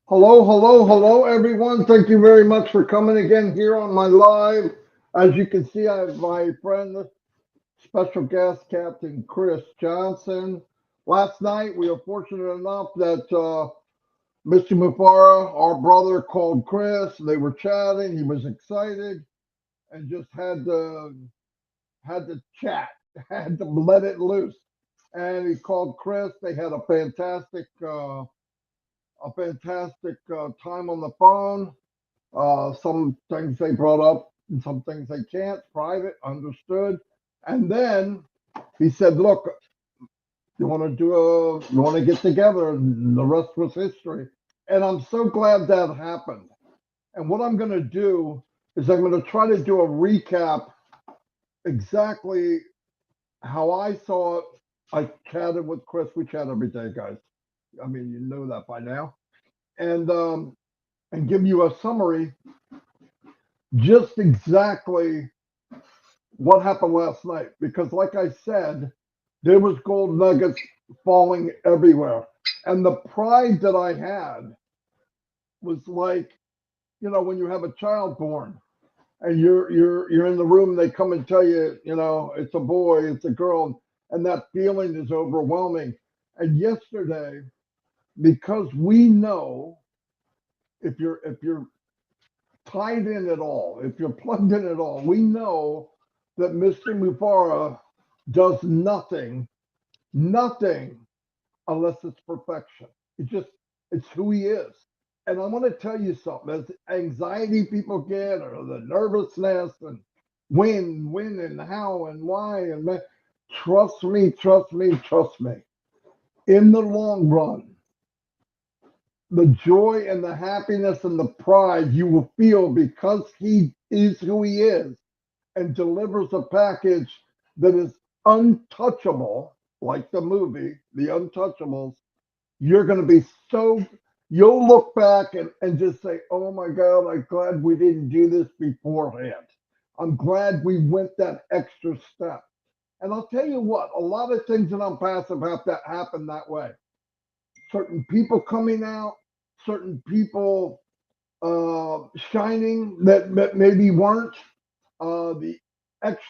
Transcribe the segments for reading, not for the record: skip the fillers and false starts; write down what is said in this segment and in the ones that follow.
Hello, hello, hello, everyone. Thank you very much for coming again here on my live. As you can see, I have my friend, special guest, Captain Chris Johnson. Last night, we were fortunate enough that Mr. Mufara, our brother, called Chris. They were chatting. He was excited and just had to chat, had to let it loose. And he called Chris. They had a fantastic time on the phone. Some things they brought up, and some things they can't. Private, understood. And then he said, "Look, you want to get together?" And the rest was history. And I'm so glad that happened. And what I'm going to do is I'm going to try to do a recap exactly how I saw it. I chatted with Chris. We chat every day, guys. I mean, you know that by now. And give you a summary just exactly what happened last night. Because, like I said, there was gold nuggets falling everywhere, and the pride that I had was like, when you have a child born, and you're in the room, they come and tell you, it's a boy, it's a girl, and that feeling is overwhelming. And yesterday, because we know if you're tied in at all, if you're plugged in at all, we know that Mr. Mufara does nothing unless it's perfection. It's who he is. And I want to tell you something, as anxiety people get, or the nervousness, and when and how and why, trust me, trust me, trust me. In the long run, the joy and the happiness and the pride you will feel because he is who he is and delivers a package that is untouchable, like the movie, The Untouchables. You're going to be so, you'll look back and just say, oh my God, I'm glad we didn't do this beforehand. I'm glad we went that extra step. And I'll tell you what, a lot of things in Unpassive have to happen that way. Certain people coming out, certain people shining that maybe weren't, the ex-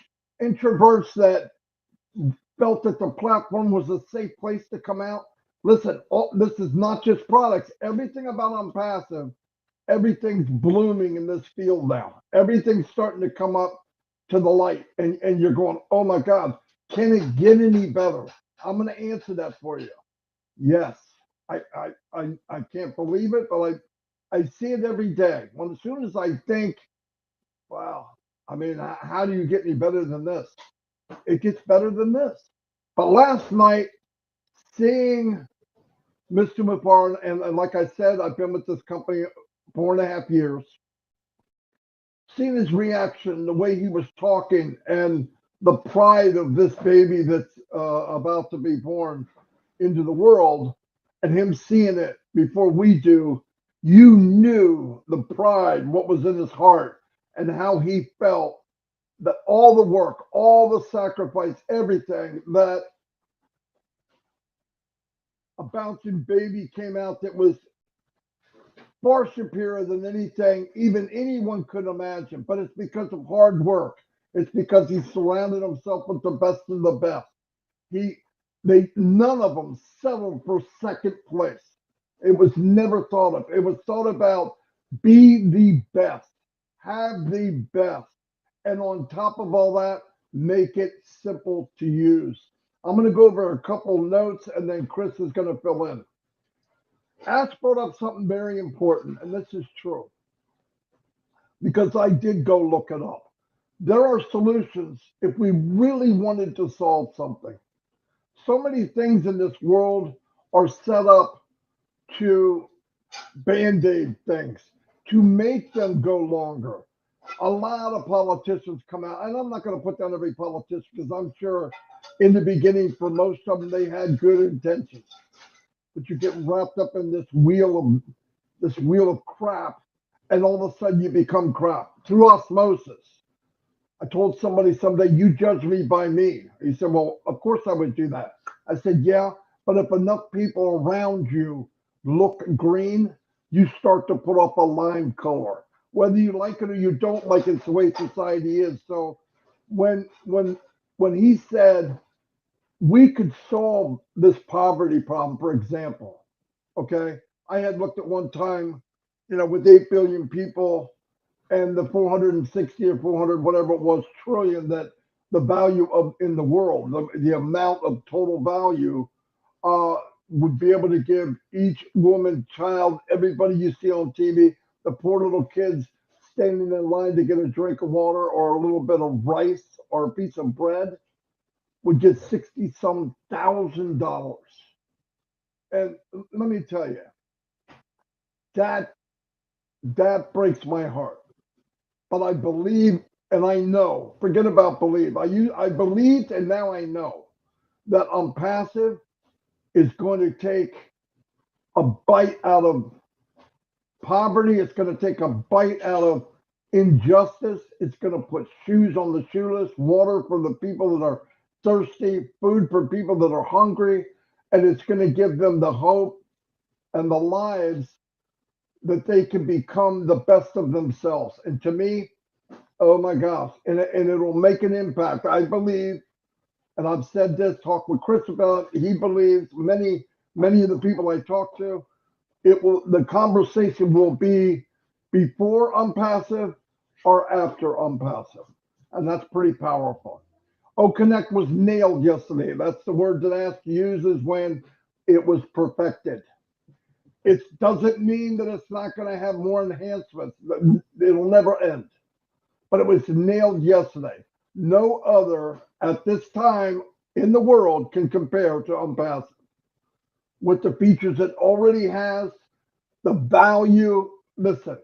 introverts that felt that the platform was a safe place to come out. Listen, this is not just products. Everything about Unpassive, everything's blooming in this field now. Everything's starting to come up to the light, and you're going, oh my God, can it get any better? I'm going to answer that for you. Yes, I can't believe it, but I see it every day. When as soon as I think, wow, I mean, how do you get any better than this? It gets better than this. But last night, seeing Mr. McFarland, and like I said, I've been with this company 4.5 years, seeing his reaction, the way he was talking, and the pride of this baby that's about to be born into the world, and him seeing it before we do, you knew the pride, what was in his heart, and how he felt that all the work, all the sacrifice, everything that a bouncing baby came out that was far superior than anything even anyone could imagine. But it's because of hard work. It's because he surrounded himself with the best of the best. He, they, none of them settled for second place. It was never thought of. It was thought about be the best, have the best, and on top of all that, make it simple to use. I'm going to go over a couple notes, and then Chris is going to fill in. Ash brought up something very important, and this is true because I did go look it up. There are solutions if we really wanted to solve something. So many things in this world are set up to band aid things, to make them go longer. A lot of politicians come out, and I'm not going to put down every politician because I'm sure in the beginning, for most of them, they had good intentions. But you get wrapped up in this wheel of crap, and all of a sudden you become crap through osmosis. I told somebody someday, you judge me by me. He said, well, of course I would do that. I said, yeah, but if enough people around you look green, you start to put off a lime color. Whether you like it or you don't like it, it's the way society is. So when when when he said we could solve this poverty problem, for example, okay, I had looked at one time, with 8 billion people and the 460 or 400 whatever it was trillion that the value of in the world, the amount of total value uh, would be able to give each woman, child, everybody you see on TV, the poor little kids standing in line to get a drink of water or a little bit of rice or a piece of bread, would get 60 some $1,000. And let me tell you, that that breaks my heart. But I believe and I know, forget about believe. I believed and now I know that Unpassive is going to take a bite out of poverty. It's going to take a bite out of injustice. It's going to put shoes on the shoeless, water for the people that are thirsty, food for people that are hungry, and it's going to give them the hope and the lives that they can become the best of themselves. And to me, oh my gosh, and it'll make an impact. I believe, and I've said this, talked with Chris about it. He believes, many of the people I talk to, the conversation will be before Unpassive or after Unpassive. And that's pretty powerful. Oh, Connect was nailed yesterday. That's the word that Ask uses when it was perfected. It doesn't mean that it's not going to have more enhancements. It'll never end. But it was nailed yesterday. No other at this time in the world can compare to Unpassive with the features it already has, the value. Listen,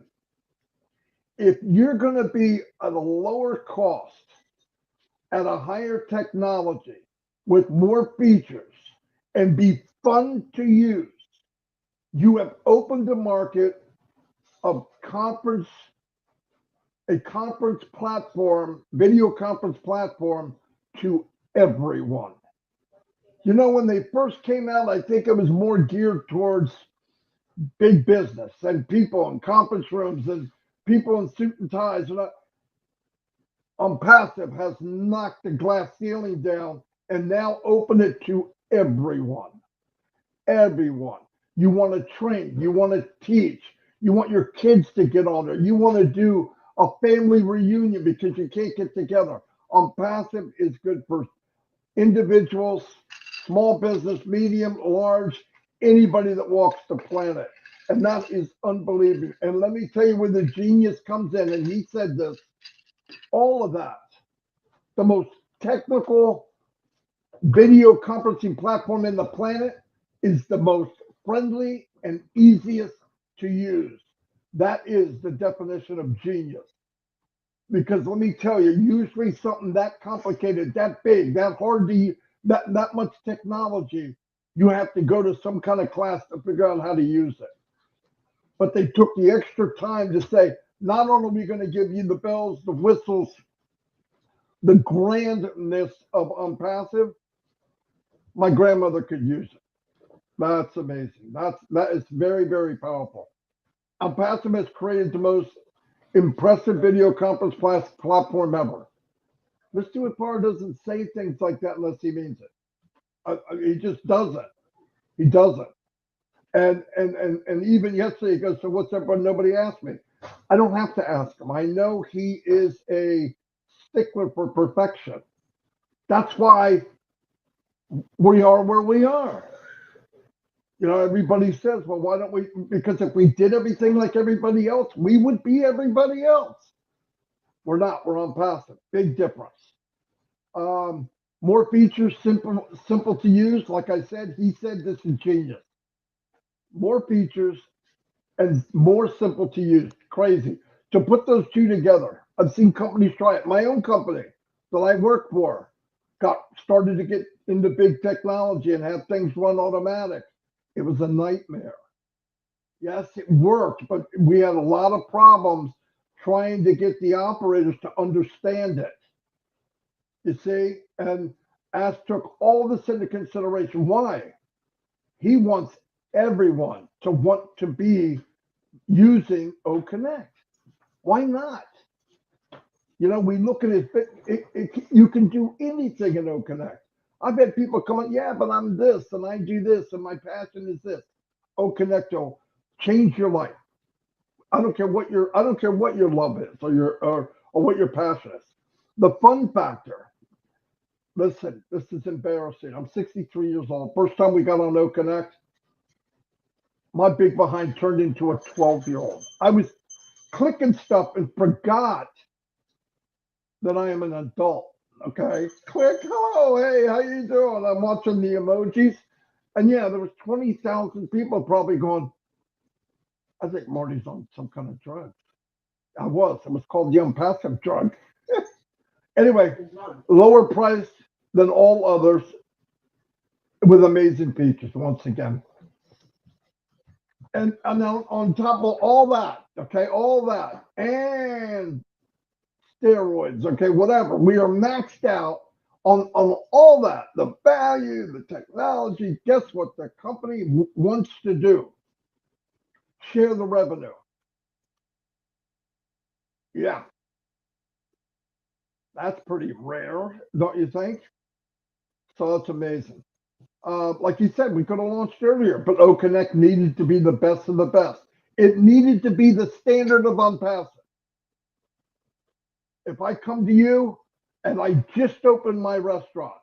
if you're going to be at a lower cost, at a higher technology, with more features, and be fun to use, you have opened the market of a conference platform, video conference platform to everyone. When they first came out, I think it was more geared towards big business and people in conference rooms and people in suit and ties. Unpassive has knocked the glass ceiling down and now open it to everyone. Everyone. You want to train, you want to teach, you want your kids to get on there, you want to do a family reunion because you can't get together. Unpassive is good for individuals, small business, medium, large, anybody that walks the planet. And that is unbelievable. And let me tell you where the genius comes in. And he said this, all of that, the most technical video conferencing platform in the planet is the most friendly and easiest to use. That is the definition of genius. Because let me tell you, usually something that complicated, that big, that hard to that much technology, you have to go to some kind of class to figure out how to use it. But they took the extra time to say, not only are we going to give you the bells, the whistles, the grandness of Unpassive, my grandmother could use it. That's amazing. That is very, very powerful. Unpassive has created the most impressive video conference platform ever. Mr. Whitbar doesn't say things like that unless he means it. He just doesn't. He doesn't. And even yesterday he goes, so what's up? But nobody asked me. I don't have to ask him. I know he is a stickler for perfection. That's why we are where we are. Everybody says, well, why don't we? Because if we did everything like everybody else, we would be everybody else. We're not. We're Unpassive. Big difference. More features, simple to use. Like I said, he said this is genius. More features and more simple to use. Crazy. To put those two together, I've seen companies try it. My own company that I work for started to get into big technology and have things run automatic. It was a nightmare. Yes, it worked, but we had a lot of problems trying to get the operators to understand it. You see, and Ash took all this into consideration. Why? He wants everyone to want to be using O Connect. Why not? We look at it, you can do anything in O Connect. I've had people come on, yeah, but I'm this and I do this and my passion is this. O Connect will change your life. I don't care what your love is or what your passion is. The fun factor. Listen, this is embarrassing. I'm 63 years old. First time we got on O Connect, my big behind turned into a 12-year-old. I was clicking stuff and forgot that I am an adult. Okay, click, hello, hey, how you doing? I'm watching the emojis, and yeah, there was 20,000 people probably going, I think Marty's on some kind of drug. I was. It was called the ONPASSIVE drug. Anyway, lower price than all others with amazing features once again. And now on top of all that, okay, all that and steroids, okay, whatever. We are maxed out on all that, the value, the technology. Guess what the company wants to do? Share the revenue. Yeah, that's pretty rare, don't you think? So that's amazing. Like you said, we could have launched earlier, but O Connect needed to be the best of the best. It needed to be the standard of ONPASSIVE. If I come to you and I just opened my restaurant,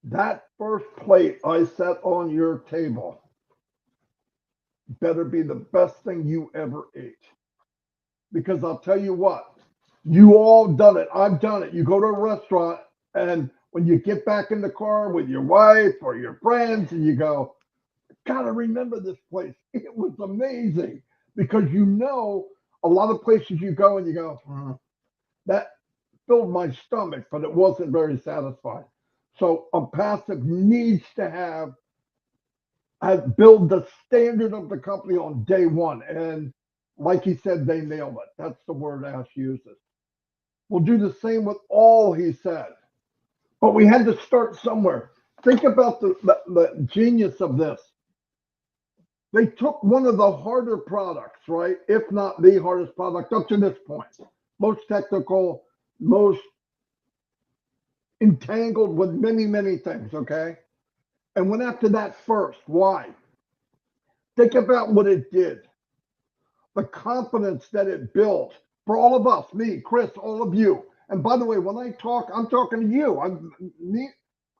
that first plate I set on your table better be the best thing you ever ate. Because I'll tell you what, you all done it. I've done it. You go to a restaurant and when you get back in the car with your wife or your friends and you go, gotta remember this place. It was amazing because a lot of places you go and you go, that filled my stomach, but it wasn't very satisfying. So ONPASSIVE needs to build the standard of the company on day one. And like he said, they nailed it. That's the word Ash uses. We'll do the same with all he said. But we had to start somewhere. Think about the genius of this. They took one of the harder products, right? If not the hardest product up to this point. Most technical, most entangled with many, many things, okay? And went after that first. Why? Think about what it did. The confidence that it built for all of us, me, Chris, all of you. And by the way, when I talk, I'm talking to you.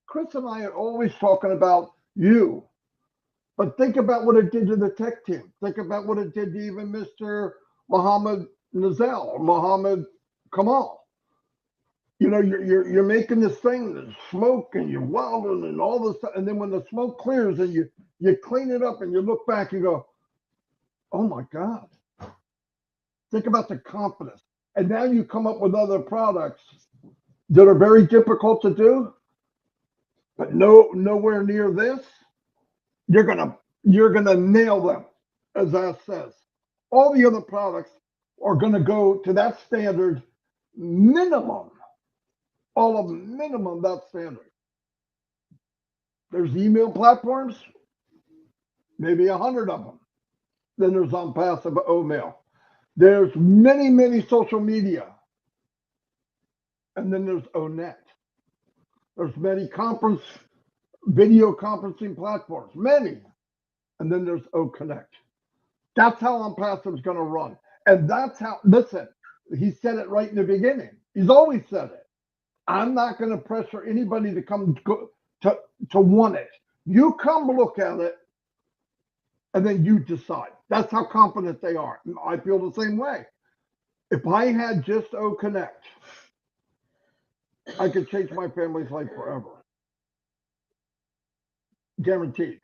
Chris and I are always talking about you. But think about what it did to the tech team. Think about what it did to even Mr. Mohammed Nazel or Mohammed Kamal. You're making this thing, there's smoke and you're welding and all this stuff. And then when the smoke clears and you clean it up and you look back and go, oh my God. Think about the confidence. And now you come up with other products that are very difficult to do, but nowhere near this. You're gonna nail them, as Ash says. All the other products are gonna go to that standard minimum. All of them minimum that standard. There's email platforms, maybe 100 of them. Then there's ONPASSIVE OMail. There's many, many social media. And then there's ONET. There's many video conferencing platforms, many. And then there's O Connect. That's how ONPASSIVE is going to run. And that's how, listen, he said it right in the beginning. He's always said it. I'm not going to pressure anybody to come to want it. You come look at it, and then you decide. That's how confident they are. I feel the same way. If I had just O Connect, I could change my family's life forever. Guaranteed.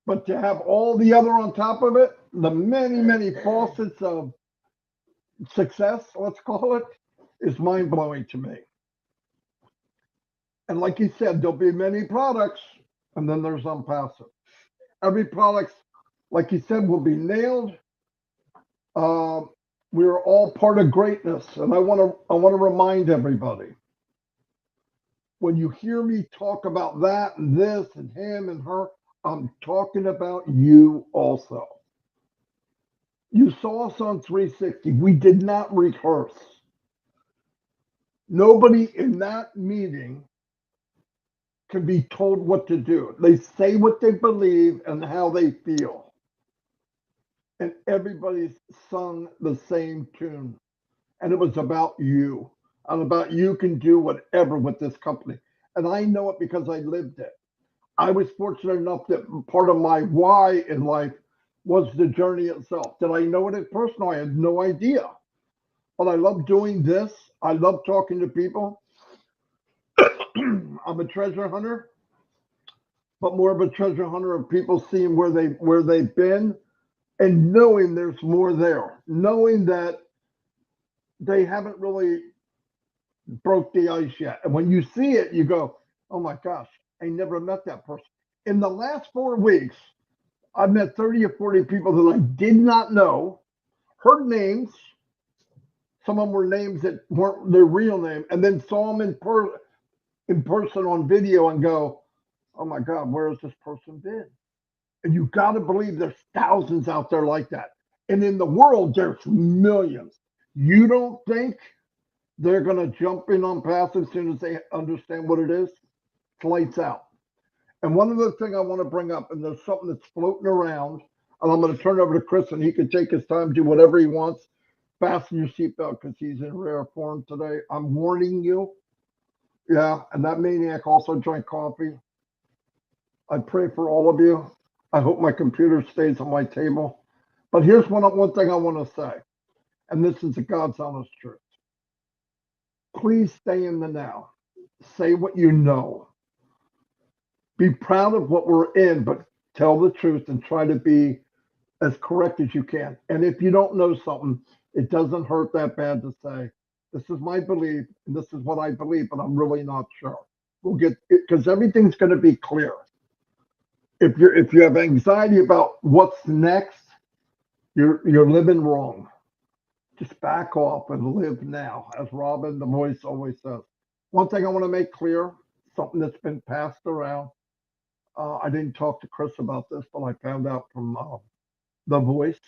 But to have all the other on top of it, the many, many facets of success, let's call it, is mind blowing to me. And like he said, there'll be many products, and then there's ONPASSIVE. Every product, like he said, will be nailed. We're all part of greatness, and I want to remind everybody. When you hear me talk about that and this and him and her, I'm talking about you also. You saw us on 360. We did not rehearse. Nobody in that meeting can be told what to do. They say what they believe and how they feel. And everybody's sung the same tune. And it was about you. And about you can do whatever with this company. And I know it because I lived it. I was fortunate enough that part of my why in life was the journey itself. Did I know it at first? No, I had no idea. But I love doing this. I love talking to people. I'm a treasure hunter, but more of a treasure hunter of people seeing where they've been and knowing there's more there, knowing that they haven't really broke the ice yet. And when you see it, you go, "Oh my gosh, I never met that person." In the last 4 weeks, I've met 30 or 40 people that I did not know, heard names. Some of them were names that weren't their real name, and then saw them in person on video and go, "Oh my God, where has this person been?" And you got to believe there's thousands out there like that. And in the world, there's millions. You don't think they're going to jump in on passive as soon as they understand what it is? It's lights out. And one other thing I want to bring up, and there's something that's floating around, and I'm going to turn it over to Chris, and he can take his time, do whatever he wants. Fasten your seatbelt because he's in rare form today. I'm warning you. Yeah, and that maniac also drank coffee. I pray for all of you. I hope my computer stays on my table. But here's one thing I want to say, and this is the God's honest truth. Please stay in the now. Say what you know. Be proud of what we're in, but tell the truth and try to be as correct as you can. And if you don't know something, it doesn't hurt that bad to say, "This is my belief, and this is what I believe, but I'm really not sure." We'll get it because everything's going to be clear. If you have anxiety about what's next, you're living wrong. Just back off and live now, as Robin the voice always says. One thing I want to make clear, something that's been passed around. I didn't talk to Chris about this, but I found out from the voice.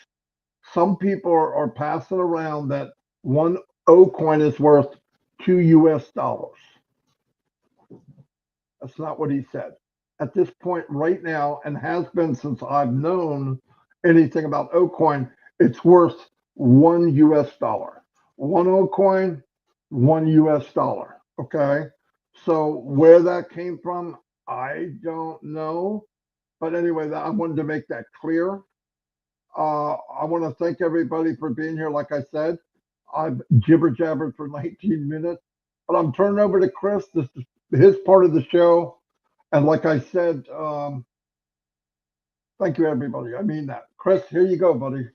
Some people are passing around that one O coin is worth $2. That's not what he said. At this point, right now, and has been since I've known anything about O coin, it's worth $1. One O coin, $1. Okay. So where that came from, I don't know. But anyway, I wanted to make that clear. I want to thank everybody for being here. Like I said, I've jibber jabbered for 19 minutes, but I'm turning over to Chris. This is his part of the show. And like I said, thank you, everybody. I mean that. Chris, here you go, buddy.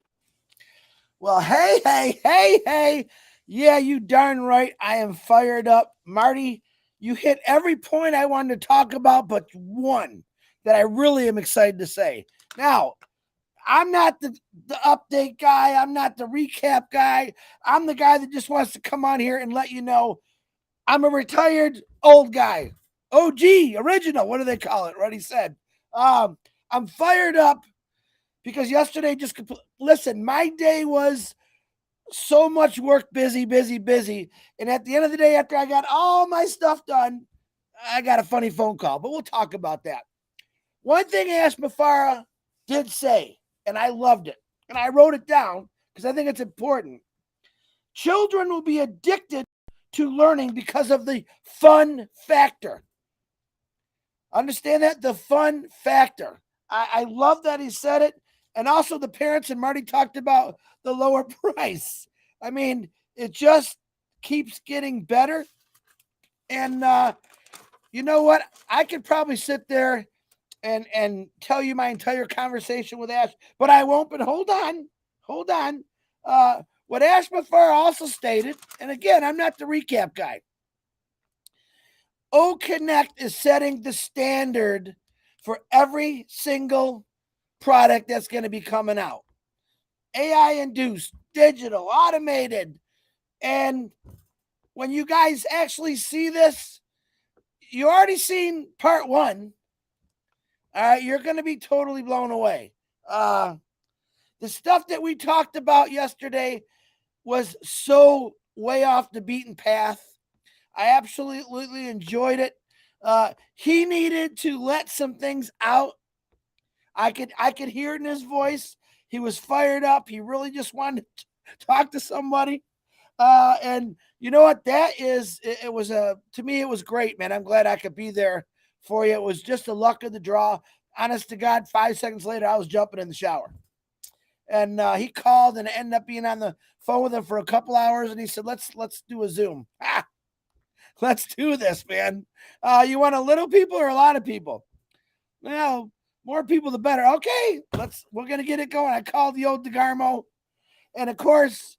Well, hey. Yeah, you darn right. I am fired up. Marty, you hit every point I wanted to talk about, but one that I really am excited to say. Now, I'm not the update guy. I'm not the recap guy. I'm the guy that just wants to come on here and let you know I'm a retired old guy. OG, original. What do they call it? What he said. I'm fired up because yesterday listen, my day was so much work, busy. And at the end of the day, after I got all my stuff done, I got a funny phone call, but we'll talk about that. One thing Ash Mafara did say, and I loved it, and I wrote it down because I think it's important. Children will be addicted to learning because of the fun factor. Understand that? The fun factor. I love that he said it. And also the parents, and Marty talked about the lower price. I mean, it just keeps getting better. And you know what? I could probably sit there and tell you my entire conversation with Ash, but I won't. But hold on. What Ash Mafar also stated, and again, I'm not the recap guy. O Connect is setting the standard for every single product that's going to be coming out. AI induced, digital, automated. And when you guys actually see this, you already seen part one. All right, you're going to be totally blown away. The stuff that we talked about yesterday was so way off the beaten path. I absolutely enjoyed it. He needed to let some things out. I could hear it in his voice. He was fired up. He really just wanted to talk to somebody. And you know what? That is, it was to me, it was great, man. I'm glad I could be there for you. It was just the luck of the draw. Honest to God, 5 seconds later, I was jumping in the shower. And he called and ended up being on the phone with him for a couple hours. And he said, let's do a Zoom. Let's do this, man. You want a little people or a lot of people? Well, more people the better. Okay, we're gonna get it going. I called the old DeGarmo, and of course,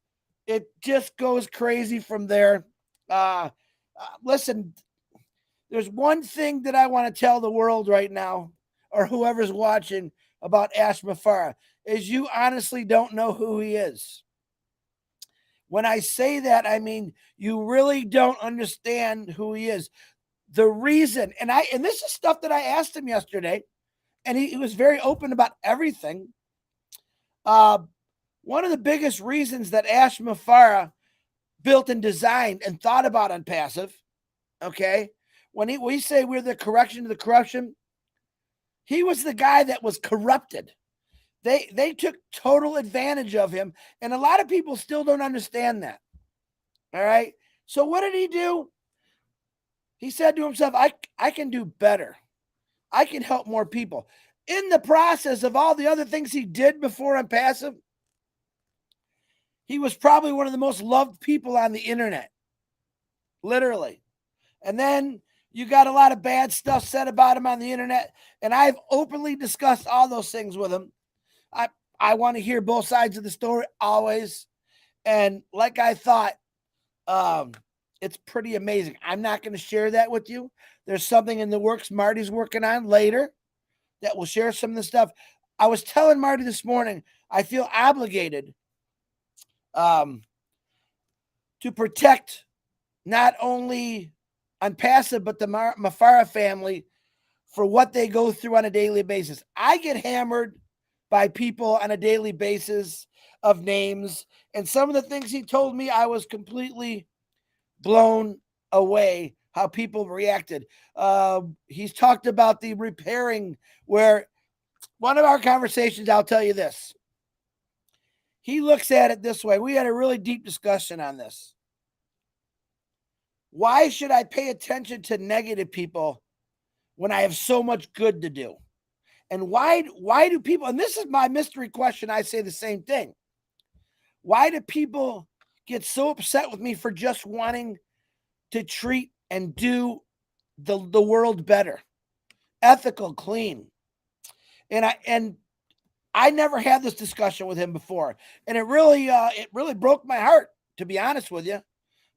it just goes crazy from there. Listen, there's one thing that I want to tell the world right now, or whoever's watching, about Ash Mafara, is you honestly don't know who he is. When I say that, I mean you really don't understand who he is. The reason, and this is stuff that I asked him yesterday, and he was very open about everything. One of the biggest reasons that Ash Mafara built and designed and thought about ONPASSIVE, okay, when we say we're the correction to the corruption, he was the guy that was corrupted. They took total advantage of him, and a lot of people still don't understand that. All right. So what did he do? He said to himself, I can do better. I can help more people. In the process of all the other things he did before ONPASSIVE, he was probably one of the most loved people on the internet. Literally. And then you got a lot of bad stuff said about him on the internet, and I've openly discussed all those things with him. I want to hear both sides of the story always. And like I thought, it's pretty amazing. I'm not going to share that with you. There's something in the works Marty's working on later that will share some of the stuff. I was telling Marty this morning, I feel obligated to protect not only ONPASSIVE, but the Mafara family for what they go through on a daily basis. I get hammered by people on a daily basis of names, and some of the things he told me, I was completely blown away how people reacted. He's talked about the repairing, where one of our conversations, I'll tell you this. He looks at it this way. We had a really deep discussion on this. Why should I pay attention to negative people when I have so much good to do? And why do people, and this is my mystery question, I say the same thing. Why do people get so upset with me for just wanting to treat and do the world better? Ethical, clean. And I never had this discussion with him before. And it really broke my heart, to be honest with you,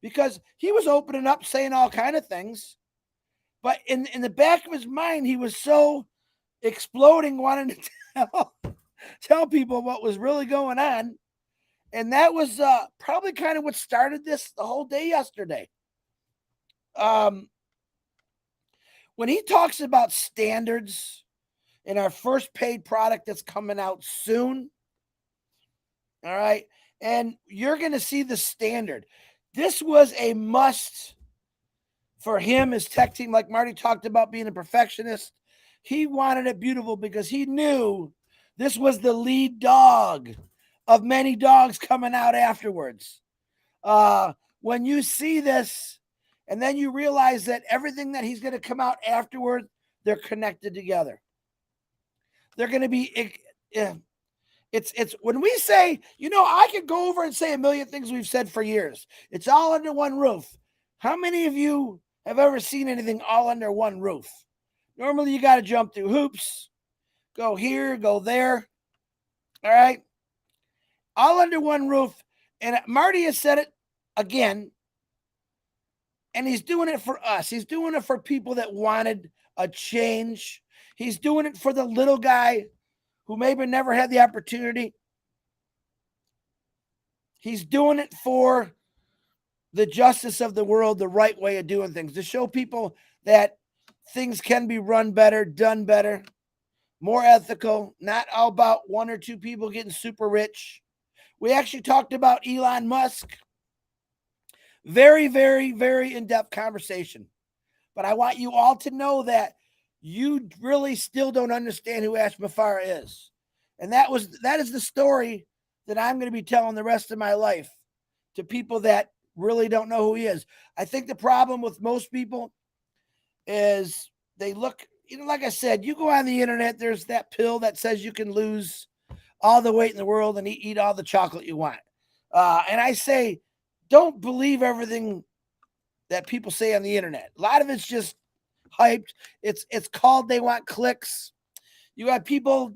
because he was opening up, saying all kind of things. But in the back of his mind, he was so exploding, wanting to tell people what was really going on. And that was probably kind of what started this the whole day yesterday. When he talks about standards in our first paid product that's coming out soon, all right, and you're going to see the standard. This was a must for him, his tech team, like Marty talked about being a perfectionist. He wanted it beautiful because he knew this was the lead dog of many dogs coming out afterwards. When you see this, and then you realize that everything that he's going to come out afterward, they're connected together. They're going to be, it's when we say, I could go over and say a million things we've said for years. It's all under one roof. How many of you have ever seen anything all under one roof? Normally you got to jump through hoops, go here, go there. All right. All under one roof. And Marty has said it again. And he's doing it for us. He's doing it for people that wanted a change. He's doing it for the little guy who maybe never had the opportunity. He's doing it for the justice of the world, the right way of doing things, to show people that things can be run better, done better. more ethical, not all about one or two people getting super rich. We actually talked about Elon Musk. Very, very, very in-depth conversation. But I want you all to know that you really still don't understand who Ash Mafara is. And that is the story that I'm going to be telling the rest of my life to people that really don't know who he is. I think the problem with most people is they look, like I said, you go on the internet, there's that pill that says you can lose all the weight in the world and eat all the chocolate you want. And I say, don't believe everything that people say on the internet. A lot of it's just hyped. It's called they want clicks. You got people,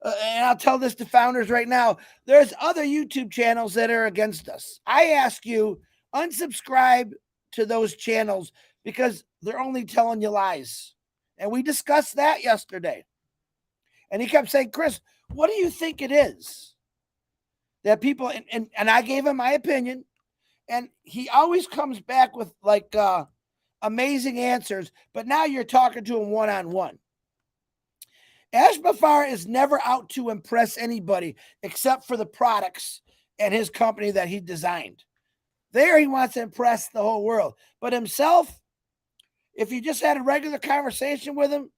and I'll tell this to founders right now. There's other YouTube channels that are against us. I ask you, unsubscribe to those channels because they're only telling you lies. And we discussed that yesterday. And he kept saying, Chris, what do you think it is that people, and I gave him my opinion, and he always comes back with like amazing answers, but now you're talking to him one-on-one. Ash Mafara is never out to impress anybody except for the products and his company that he designed. There he wants to impress the whole world. But himself, if you just had a regular conversation with him,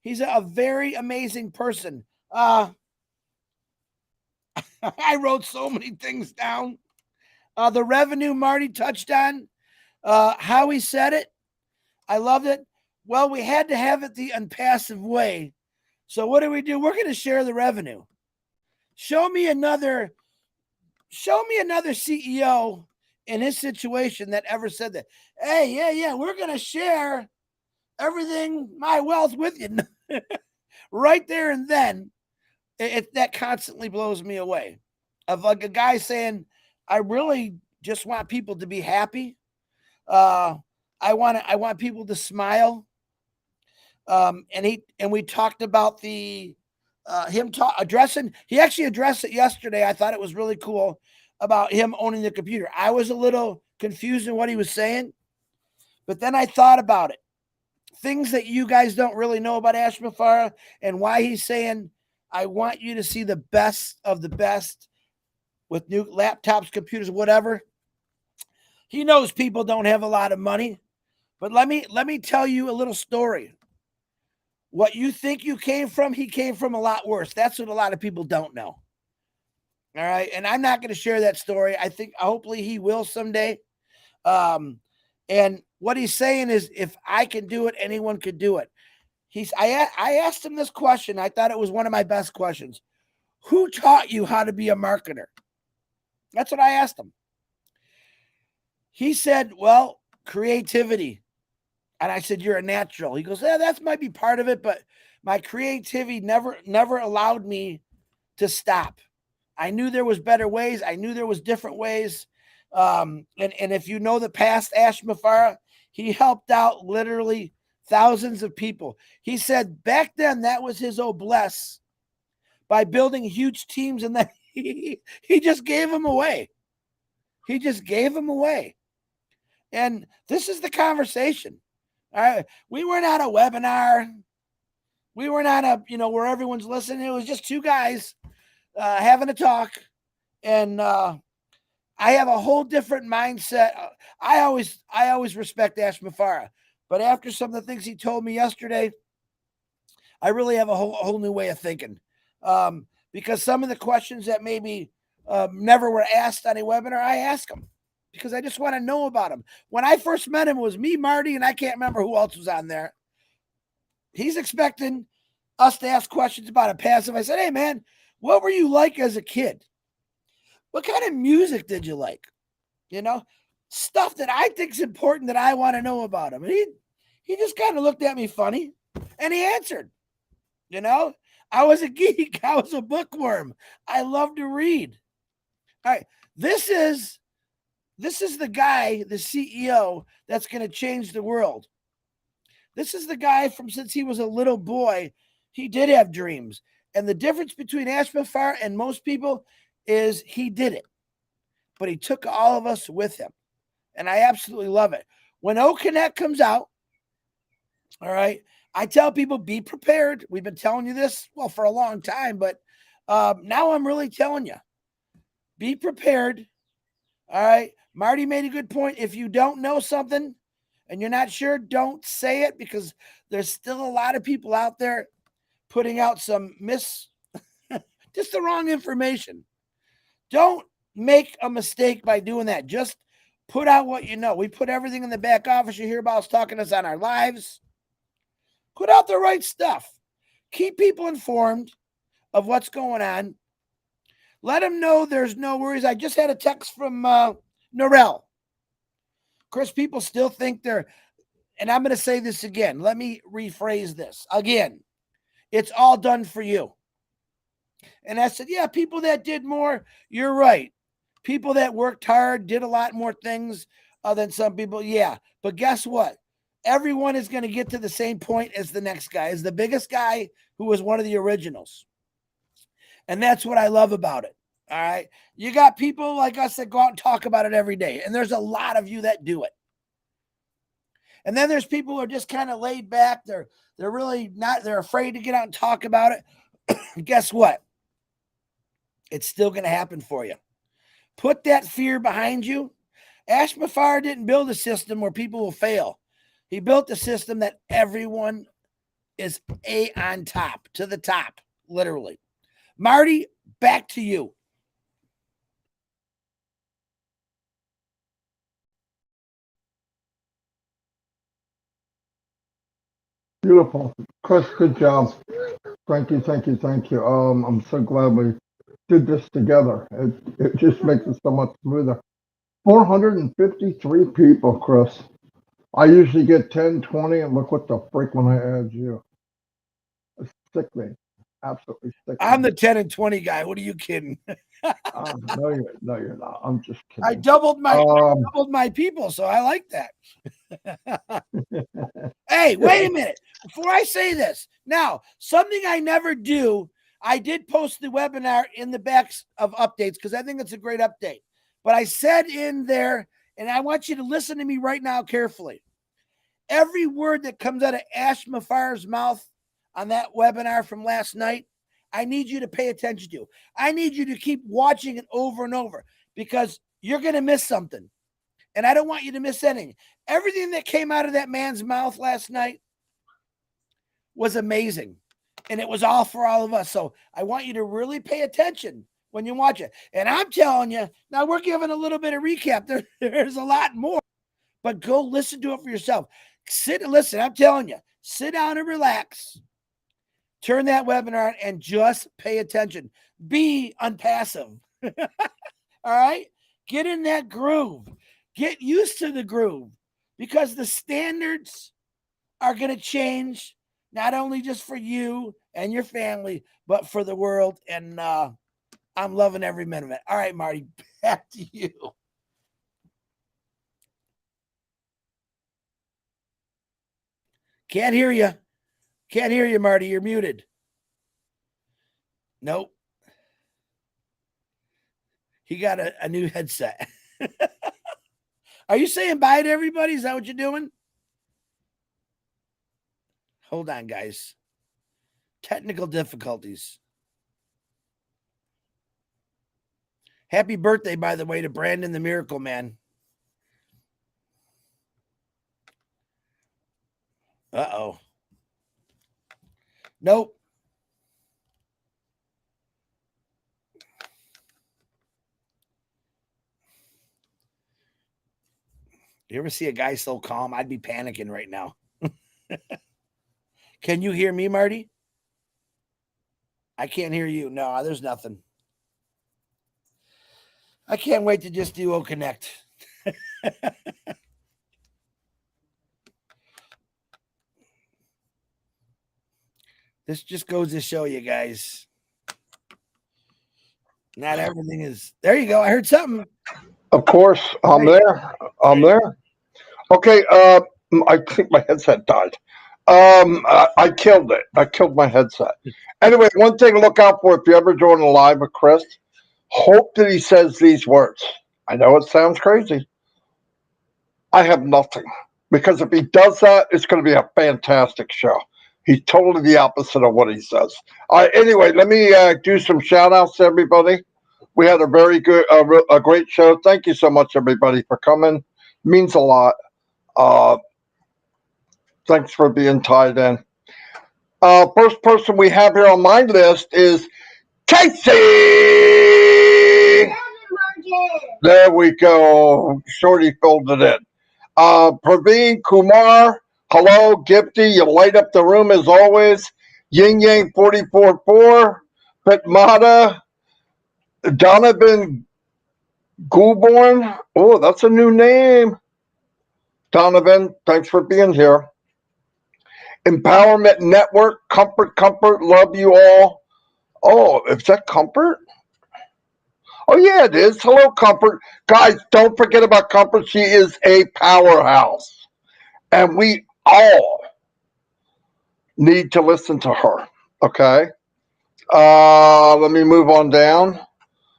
he's a very amazing person. I wrote so many things down. The revenue Marty touched on, how he said it, I loved it. Well, we had to have it the unpassive way. So what do? We're going to share the revenue. Show me another CEO in his situation that ever said that. Hey, yeah, we're going to share everything, my wealth with you. Right there and then, that constantly blows me away. Of like a guy saying, I really just want people to be happy. I want people to smile. And we talked about him addressing. He actually addressed it yesterday. I thought it was really cool about him owning the computer. I was a little confused in what he was saying, but then I thought about it. Things that you guys don't really know about Ash Mafara and why he's saying, I want you to see the best of the best with new laptops, computers, whatever. He knows people don't have a lot of money, but let me tell you a little story. What you think you came from, he came from a lot worse. That's what a lot of people don't know. All right. And I'm not going to share that story. I think hopefully he will someday. And what he's saying is, if I can do it, anyone could do it. I asked him this question. I thought it was one of my best questions. Who taught you how to be a marketer? That's what I asked him. He said, well, creativity. And I said, you're a natural. He goes, yeah, that might be part of it, but my creativity never allowed me to stop. I knew there was better ways. I knew there was different ways. And if you know the past Ash Mafara, he helped out literally thousands of people. He said back then that was his obless by building huge teams, and then he just gave them away. He just gave them away. And this is the conversation. All right. We were not a webinar. We were not where everyone's listening. It was just two guys having a talk. And I have a whole different mindset. I always respect Ash Mafara. But after some of the things he told me yesterday, I really have a whole new way of thinking. Because some of the questions that maybe never were asked on a webinar, I ask them. Because I just want to know about him. When I first met him, it was me, Marty, and I can't remember who else was on there. He's expecting us to ask questions about a passive. I said, hey, man, what were you like as a kid? What kind of music did you like? Stuff that I think is important that I want to know about him. And he just kind of looked at me funny, and he answered. I was a geek. I was a bookworm. I love to read. All right, this is the guy, the CEO, that's going to change the world. This is the guy from since he was a little boy, he did have dreams. And the difference between Ash Mafara and most people is he did it. But he took all of us with him. And I absolutely love it. When O Connect comes out, all right, I tell people, be prepared. We've been telling you this, well, for a long time, but now I'm really telling you, be prepared. All right. Marty made a good point. If you don't know something and you're not sure, don't say it, because there's still a lot of people out there putting out some just the wrong information. Don't make a mistake by doing that. Just put out what you know. We put everything in the back office. You hear about us talking to us on our lives. Put out the right stuff. Keep people informed of what's going on. Let them know there's no worries. I just had a text from Norel. Chris, people still think they're, and I'm going to say this again. Let me rephrase this again. It's all done for you. And I said, yeah, people that did more, you're right. People that worked hard, did a lot more things than some people. Yeah. But guess what? Everyone is going to get to the same point as the next guy, as the biggest guy who was one of the originals. And that's what I love about it. All right. You got people like us that go out and talk about it every day. And there's a lot of you that do it. And then there's people who are just kind of laid back. They're really not, they're afraid to get out and talk about it. Guess what? It's still going to happen for you. Put that fear behind you. Ash Mafar didn't build a system where people will fail. He built a system that everyone is on top, to the top, literally. Marty, back to you. Beautiful. Chris, good job. Thank you, thank you, thank you. I'm so glad we did this together. It just makes it so much smoother. 453 people, Chris. I usually get 10, 20, and look what the freak when I add you. It's sickening. Absolutely sickening. I'm the 10 and 20 guy. What are you kidding? No, you're not. I'm just kidding. I doubled my people, so I like that. Hey, wait a minute. Before I say this, now, something I never do, I did post the webinar in the backs of updates because I think it's a great update. But I said in there, and I want you to listen to me right now carefully. Every word that comes out of Ash Mafar's mouth on that webinar from last night, I need you to pay attention to. I need you to keep watching it over and over, because you're going to miss something. And I don't want you to miss anything. Everything that came out of that man's mouth last night was amazing. And it was all for all of us. So I want you to really pay attention when you watch it. And I'm telling you, now we're giving a little bit of recap. There's a lot more. But go listen to it for yourself. Sit and listen. I'm telling you, sit down and relax. Turn that webinar on and just pay attention. Be unpassive. All right? Get in that groove. Get used to the groove, because the standards are going to change, not only just for you and your family, but for the world. And I'm loving every minute of it. All right, Marty, back to you. Can't hear you. Can't hear you, Marty. You're muted. Nope. He got a new headset. Are you saying bye to everybody? Is that what you're doing? Hold on, guys. Technical difficulties. Happy birthday, by the way, to Brandon the Miracle Man. Uh-oh. Nope. You ever see a guy so calm? I'd be panicking right now. Can you hear me, Marty? I can't hear you. No, there's nothing. I can't wait to just do Connect. This just goes to show you guys. Not everything is. There you go. I heard something. Of course, I'm there. I'm there. Okay, I think my headset died. I killed it. I killed my headset. Anyway, one thing to look out for if you ever join a live with Chris, hope that he says these words. I know it sounds crazy. I have nothing. Because if he does that, it's going to be a fantastic show. He's totally the opposite of what he says. Anyway, let me do some shout outs to everybody. We had a very good, a great show. Thank you so much, everybody, for coming. It means a lot. Thanks for being tied in. First person we have here on my list is Casey. There we go. Shorty filled it in. Praveen Kumar. Hello, Gifty. You light up the room as always. Yin Yang 44-4. Pitmata. Donovan Goulborn. Oh, that's a new name. Donovan, thanks for being here. Empowerment Network. Comfort. Love you all. Oh, is that Comfort? Oh, yeah, it is. Hello, Comfort. Guys, don't forget about Comfort. She is a powerhouse. And we all need to listen to her. Okay? Let me move on down.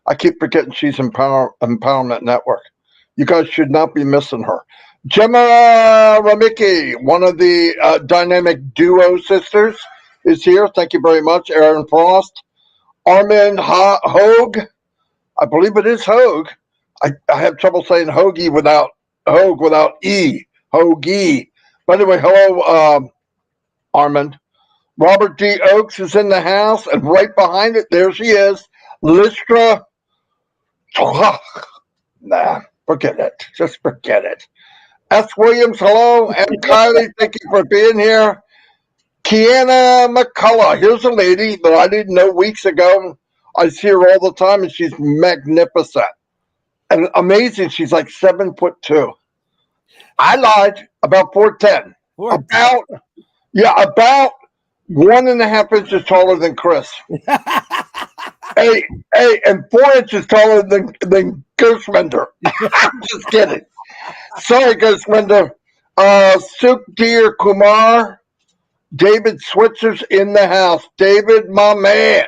I keep forgetting she's Empowerment Network. You guys should not be missing her. Gemma Ramicki, one of the dynamic duo sisters, is here. Thank you very much. Aaron Frost. Armin Hogue. I believe it is Hogue. I have trouble saying Hoagie without Hogue without E. Hoagie. But anyway, hello, Armin. Robert D. Oakes is in the house, and right behind it, there she is, Listra. Nah, forget it. Just forget it. S. Williams, hello. M. Kylie, thank you for being here. Kiana McCullough, here's a lady that I didn't know weeks ago. I see her all the time, and she's magnificent and amazing. She's like 7'2". I lied. About 4'10". About 1.5 inches taller than Chris. hey, and 4 inches taller than Ghostwinder. I'm just kidding. Sorry, Ghostwinder. Sukhdeer Kumar. David Switzer's in the house. David, my man.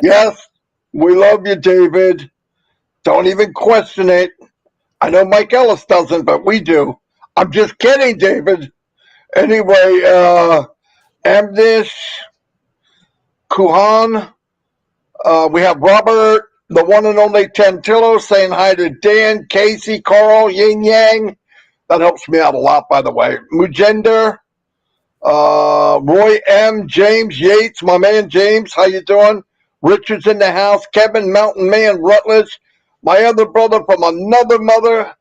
Yes, we love you, David. Don't even question it. I know Mike Ellis doesn't, but we do. I'm just kidding, David. Anyway, Amdish Kuhan. We have Robert, the one and only Tantillo, saying hi to Dan, Casey, Carl, Yin Yang. That helps me out a lot, by the way. Mujender. Roy M. James Yates, my man James, how you doing? Richard's in the house. Kevin Mountain Man Rutledge, my other brother from another mother,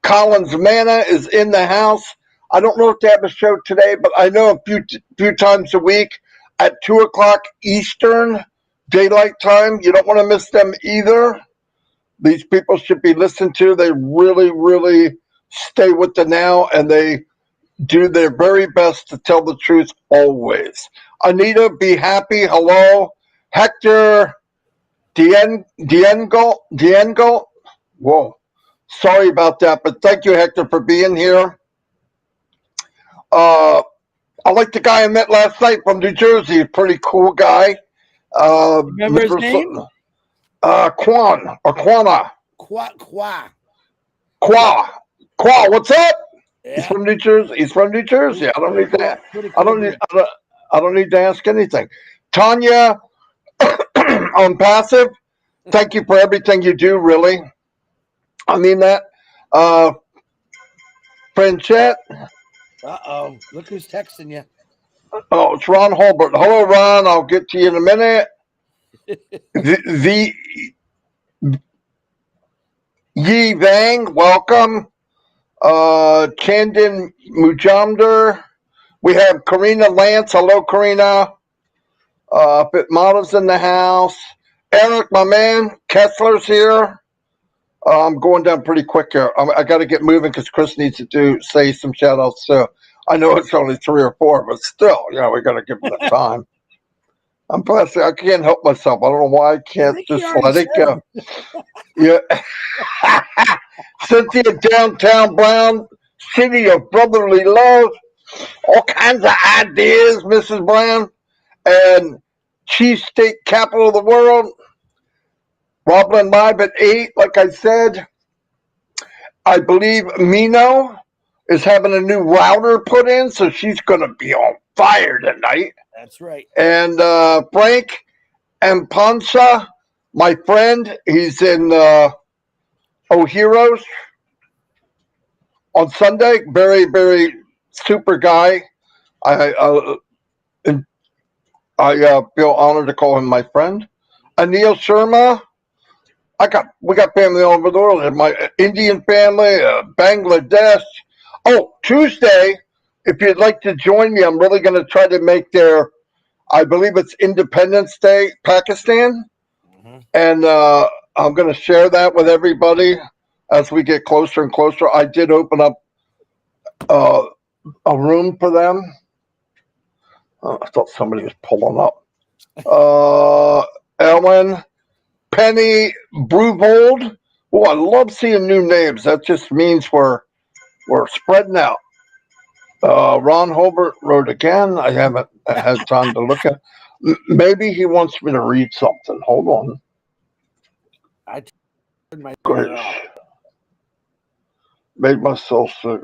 Collins Manna, is in the house. I don't know if they have a show today, but I know a few times a week at 2 o'clock Eastern Daylight Time. You don't want to miss them either. These people should be listened to. They really, really stay with the now, and they do their very best to tell the truth always. Anita, be happy. Hello. Hector Diengo. Whoa. Sorry about that, but thank you, Hector, for being here. I like the guy I met last night from New Jersey. A pretty cool guy. Remember his name? Kwana. Qua. What's up? Yeah. He's from New Jersey. I don't need to ask anything. Tanya on Passive, thank you for everything you do, really. I mean that. Franchette. Uh-oh. Look who's texting you. Oh, it's Ron Holbert. Hello, Ron. I'll get to you in a minute. the Yi Vang, welcome. Chandan Mujamdar. We have Karina Lance. Hello, Karina. Pitmata's in the house. Eric, my man. Kessler's here. I'm going down pretty quick here. I got to get moving because Chris needs to say some shout outs too. I know it's only 3 or 4, but still, we got to give them the time. I'm plastic. I can't help myself. I don't know why I can't just let it go. Yeah. Cynthia, downtown Brown, city of brotherly love, all kinds of ideas, Mrs. Brown, and cheesesteak capital of the world. Roblin Live at 8, like I said. I believe Mino is having a new router put in, so she's going to be on fire tonight. That's right. And Frank Ampansa, my friend, he's in O'Heroes on Sunday. Very, very super guy. I feel honored to call him my friend. Anil Sharma. We got family all over the world. My Indian family, Bangladesh. Oh, Tuesday, if you'd like to join me, I'm really going to try to make their, I believe it's Independence Day, Pakistan. Mm-hmm. And I'm going to share that with everybody as we get closer and closer. I did open up a room for them. Oh, I thought somebody was pulling up. Ellen, Penny, Bruvold. Oh, I love seeing new names. That just means we're spreading out. Ron Holbert wrote again. I haven't had time to look at. Maybe he wants me to read something. Hold on. I turned my Great. off. Made myself sick.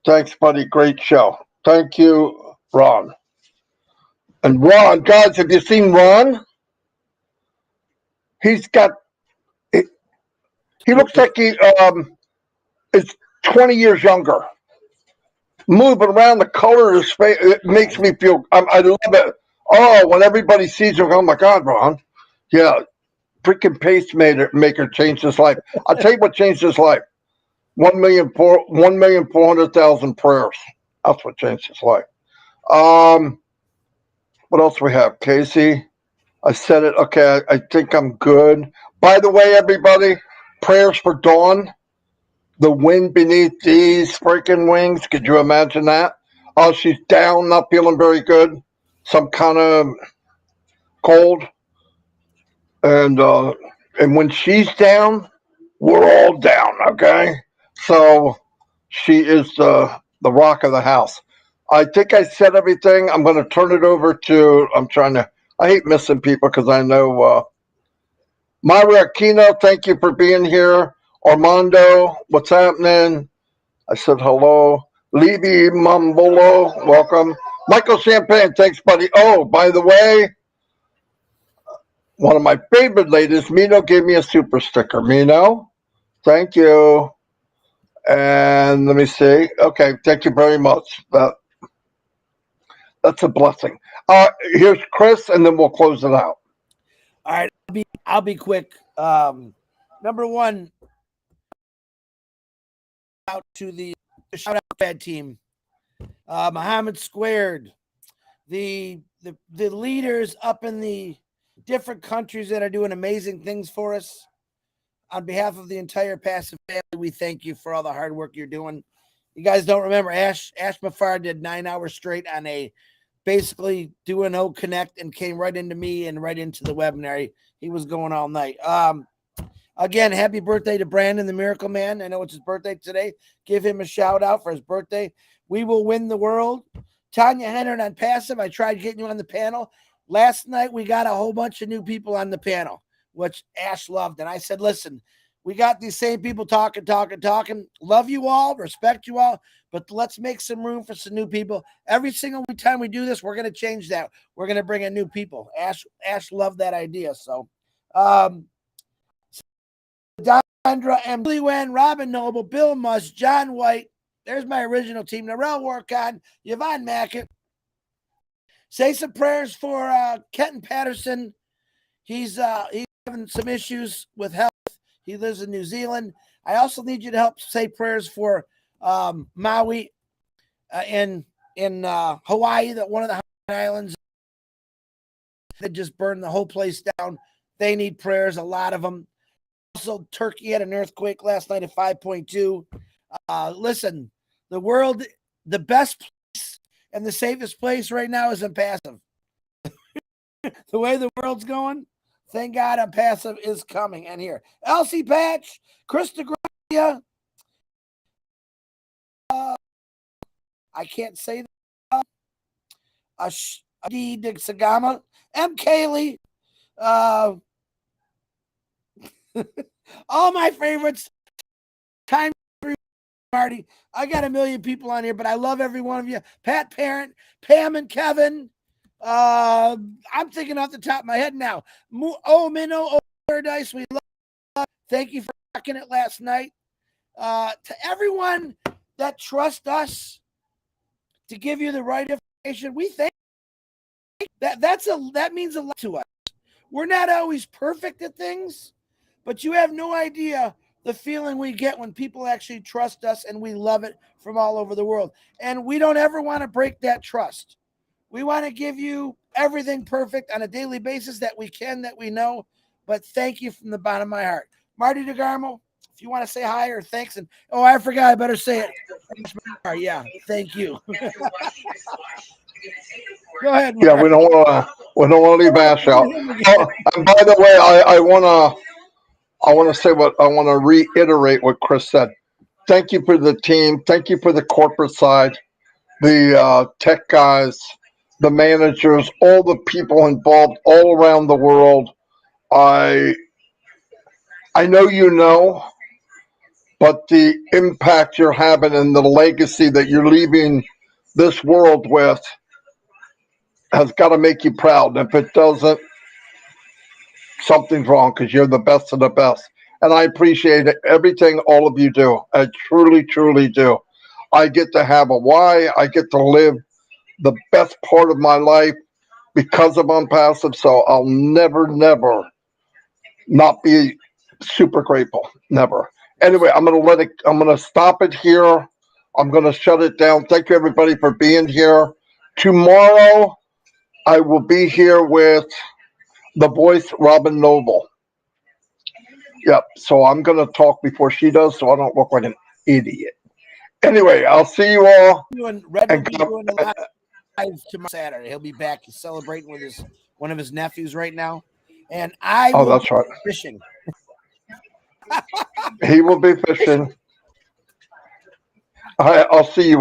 Thanks, buddy. Great show. Thank you, Ron. And Ron, guys, have you seen Ron? He's got. He looks like he is 20 years younger. Moving around, the color of his face, it makes me feel. I love it. Oh, when everybody sees him, oh my God, Ron. Yeah, freaking pacemaker changed his life. I'll tell you what changed his life. 1,400,000 prayers. That's what changed his life. What else we have? Casey, I said it. Okay, I think I'm good. By the way, everybody, prayers for Dawn. The wind beneath these freaking wings. Could you imagine that? Oh, she's down, not feeling very good. Some kind of cold. And when she's down, we're all down, okay? So she is the rock of the house. I think I said everything. I'm going to turn it over to, I hate missing people because I know, Myra Aquino, thank you for being here. Armando, what's happening? I said hello. Libby Mambolo, welcome. Michael Champagne, thanks, buddy. Oh, by the way, one of my favorite ladies, Mino, gave me a super sticker. Mino, thank you. And let me see. Okay, thank you very much. That's a blessing. Here's Chris, and then we'll close it out. All right, I'll be quick. Number one, out to the shout out bad team, Muhammad Squared, the leaders up in the different countries that are doing amazing things for us. On behalf of the entire Passive family, we thank you for all the hard work you're doing. You guys don't remember Ash Mafar did 9 hours straight on a basically do an O Connect and came right into me and right into the webinar. He was going all night. Again, happy birthday to Brandon, the Miracle Man. I know it's his birthday today. Give him a shout out for his birthday. We will win the world. Tanya Henry on Passive. I tried getting you on the panel. Last night, we got a whole bunch of new people on the panel, which Ash loved. And I said, listen, we got these same people talking. Love you all, respect you all, but let's make some room for some new people. Every single time we do this, we're going to change that. We're going to bring in new people. Ash loved that idea. So, Dondra and Billy Wen, Robin Noble, Bill Musk, John White. There's my original team. Narelle Warcon, Yvonne Mackett. Say some prayers for Kenton Patterson. He's having some issues with health. He lives in New Zealand. I also need you to help say prayers for Maui in Hawaii, that one of the islands that just burned the whole place down. They need prayers, a lot of them. Also, Turkey had an earthquake last night at 5.2. Listen, the world, the best place and the safest place right now is in Passive. The way the world's going, thank God OnPassive is coming. And here, Elsie Patch, Krista Gracia, I can't say that. Adi Sagama, M. Kaylee, all my favorites. Time Marty. I got a million people on here, but I love every one of you. Pat Parent, Pam and Kevin. I'm thinking off the top of my head now. Minnow, Paradise, we love. Thank you for rocking it last night. To everyone that trusts us to give you the right information, we thank that means a lot to us. We're not always perfect at things, but you have no idea the feeling we get when people actually trust us, and we love it from all over the world. And we don't ever want to break that trust. We want to give you everything perfect on a daily basis that we can, that we know. But thank you from the bottom of my heart. Marty DeGarmo, if you want to say hi or thanks. And I forgot, I better say it. Yeah, thank you. Go ahead, Marty. Yeah, we don't want to leave Ash out. Oh, and by the way, I want to reiterate what Chris said. Thank you for the team. Thank you for the corporate side, the tech guys, the managers, all the people involved all around the world. I know, but the impact you're having and the legacy that you're leaving this world with has got to make you proud. And if it doesn't, something's wrong, because you're the best of the best. And I appreciate everything all of you do. I truly, truly do. I get to have a why. I get to live the best part of my life because of ONPASSIVE. So I'll never, never not be super grateful. Never. Anyway, I'm going to stop it here. I'm going to shut it down. Thank you, everybody, for being here. Tomorrow, I will be here with the voice, Robin Noble. Yep. So I'm going to talk before she does, so I don't look like an idiot. Anyway, I'll see you all. Red will be doing a live tomorrow Saturday. He'll be back. He's celebrating with one of his nephews right now. And I will that's right. be fishing. He will be fishing. I'll see you.